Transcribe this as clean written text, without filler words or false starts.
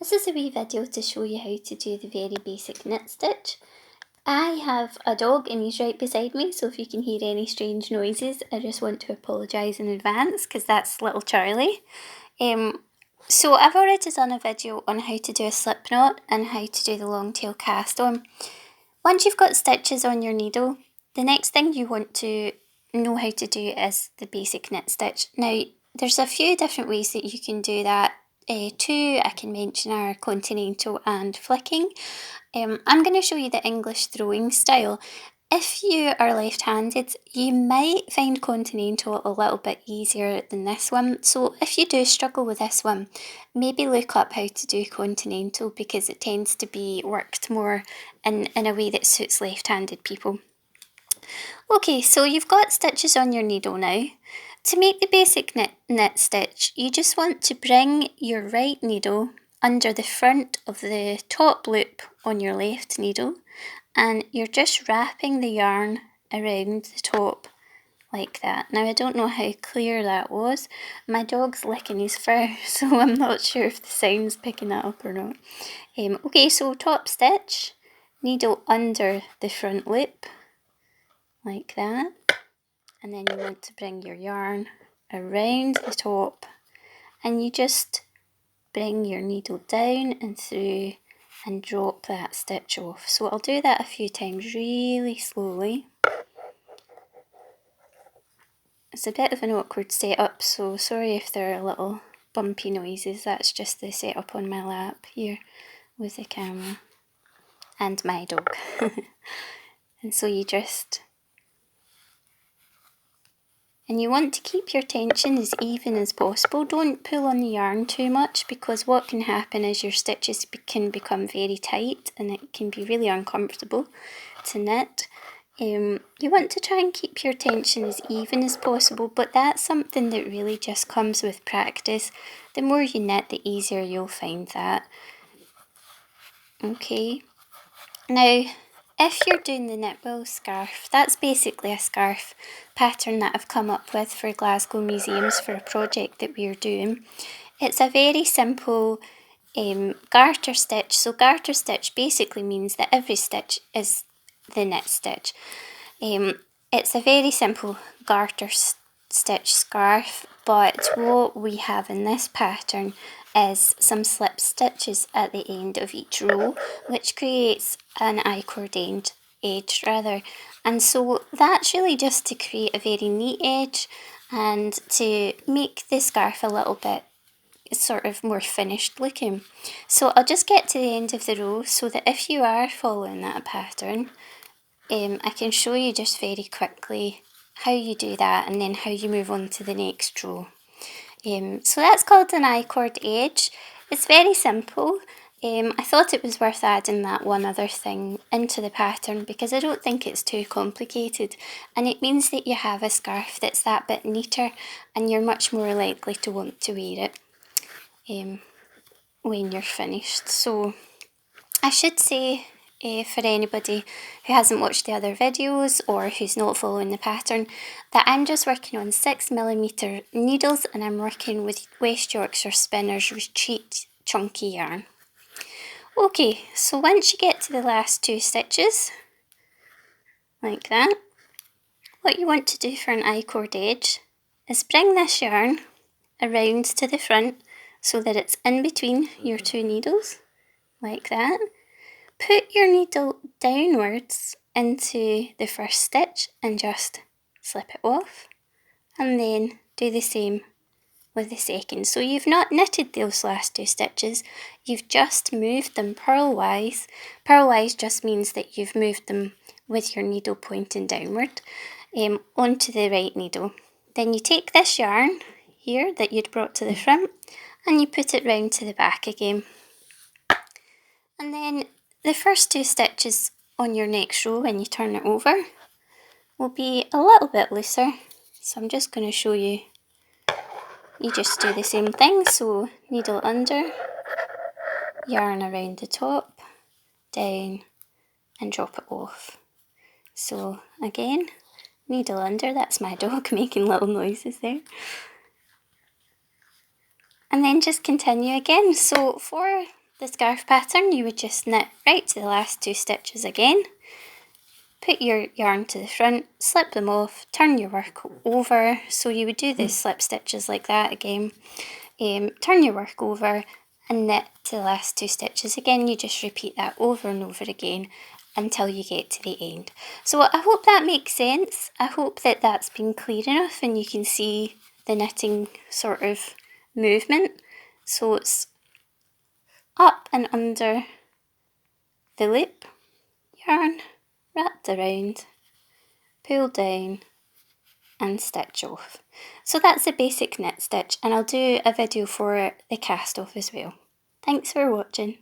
This is a wee video to show you how to do the very basic knit stitch. I have a dog and he's right beside me, so if you can hear any strange noises, I just want to apologise in advance because that's little Charlie. So I've already done a video on how to do a slip knot and how to do the long tail cast on. Once you've got stitches on your needle, the next thing you want to know how to do is the basic knit stitch. Now, there's a few different ways that you can do that. Two I can mention are continental and flicking. I'm going to show you the English throwing style. If you are left-handed, you might find continental a little bit easier than this one. So if you do struggle with this one, maybe look up how to do continental because it tends to be worked more in a way that suits left-handed people. Okay, so you've got stitches on your needle now. To make the basic knit stitch, you just want to bring your right needle under the front of the top loop on your left needle, and you're just wrapping the yarn around the top like that. Now, I don't know how clear that was. My dog's licking his fur, so I'm not sure if the sound's picking that up or not. Okay, so top stitch, needle under the front loop, like that. And then you want to bring your yarn around the top and you just bring your needle down and through and drop that stitch off. So I'll do that a few times really slowly. It's a bit of an awkward setup, so sorry if there are little bumpy noises. That's just the setup on my lap here with the camera and my dog. And so you just... And you want to keep your tension as even as possible. Don't pull on the yarn too much because what can happen is your stitches can become very tight and it can be really uncomfortable to knit. You want to try and keep your tension as even as possible, but that's something that really just comes with practice. The more you knit, the easier you'll find that. Okay. Now, if you're doing the Knitwell scarf, that's basically a scarf pattern that I've come up with for Glasgow Museums for a project that we're doing. It's a very simple garter stitch. So garter stitch basically means that every stitch is the knit stitch. It's a very simple garter stitch scarf, but what we have in this pattern is some slip stitches at the end of each row, which creates an I-cord edge rather. And so that's really just to create a very neat edge and to make the scarf a little bit sort of more finished looking. So I'll just get to the end of the row so that if you are following that pattern, I can show you just very quickly how you do that and then how you move on to the next row. So that's called an I-cord edge. It's very simple. I thought it was worth adding that one other thing into the pattern because I don't think it's too complicated, and it means that you have a scarf that's that bit neater and you're much more likely to want to wear it when you're finished. So I should say, for anybody who hasn't watched the other videos or who's not following the pattern, that I'm just working on 6mm needles and I'm working with West Yorkshire Spinners Retreat chunky yarn. Okay, so once you get to the last two stitches, like that, what you want to do for an I-cord edge is bring this yarn around to the front so that it's in between your two needles, like that. Put your needle downwards into the first stitch and just slip it off, and then do the same with the second. So you've not knitted those last two stitches, you've just moved them purlwise. Purlwise just means that you've moved them with your needle pointing downward onto the right needle. Then you take this yarn here that you'd brought to the front and you put it round to the back again. And then the first two stitches on your next row when you turn it over will be a little bit looser. So I'm just going to show you. You just do the same thing. So needle under, yarn around the top, down and drop it off. So again, needle under, that's my dog making little noises there. And then just continue again. So for the scarf pattern, you would just knit right to the last 2 stitches again. Put your yarn to the front, slip them off, turn your work over. So you would do the slip stitches like that again. Turn your work over and knit to the last 2 stitches. Again, you just repeat that over and over again until you get to the end. So I hope that makes sense. I hope that that's been clear enough and you can see the knitting sort of movement. So it's up and under the loop, yarn, wrapped around, pull down and stitch off. So that's the basic knit stitch, and I'll do a video for the cast off as well. Thanks for watching.